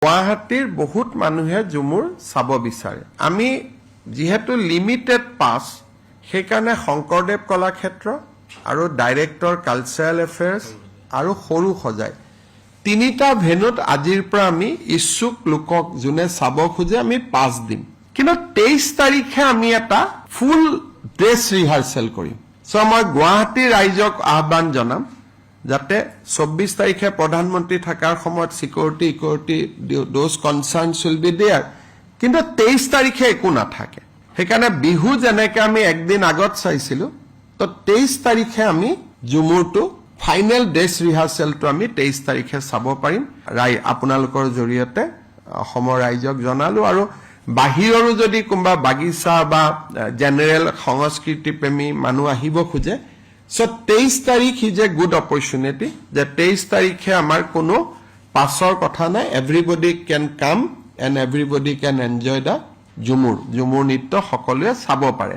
গুৱাহাটীৰ বহুত মানুহে ঝুমুৰ চাব বিচাৰে আমি যেহেতু লিমিটেড পাস সেইকাৰণে শংকৰদেৱ কলাক্ষেত্ৰ আৰু ডাইৰেক্টৰ কালচাৰেল এফেয়াৰ্স আৰু সৰু সজাই তিনিটা ভেনুত আজিৰ পৰা আমি ইচ্ছুক লোকক যোনে চাব খোজে আমি পাস দিম কিন্তু 23 তাৰিখে আমি এটা ফুল ড্ৰেছ ৰিহাৰ্সেল কৰিম সো মই গুৱাহাটী ৰাইজক আহ্বান জনাম যাতে 24 তাৰিখে প্ৰধানমন্ত্ৰী থাকাৰ সময়ত security those concerns will be there কিন্তু 23 তাৰিখে একো নাথাকে সেইকাৰণে বিহু যেনেকৈ আমি একদিন আগত চাইছিলো তো 23 তাৰিখে আমি ঝুমুৰটো ফাইনেল ড্ৰেছ ৰিহাৰ্সেলটো আমি 23 তাৰিখে চাব পাৰিম আপোনালোকৰ জৰিয়তে অসমৰ ৰাইজক জনালো আৰু বাহিৰৰো যদি কোনবা বাগিচা বা জেনাৰেল সংস্কৃতি প্ৰেমী মানুহ আহিব খোজে So 23 তাৰিখ is a good opportunity. The 23 তাৰিখে আমাৰ কোনো পাছৰ কথা নাই. Everybody can come and everybody can enjoy the Jhumur নৃত্য সকলোৱে চাব পাৰে.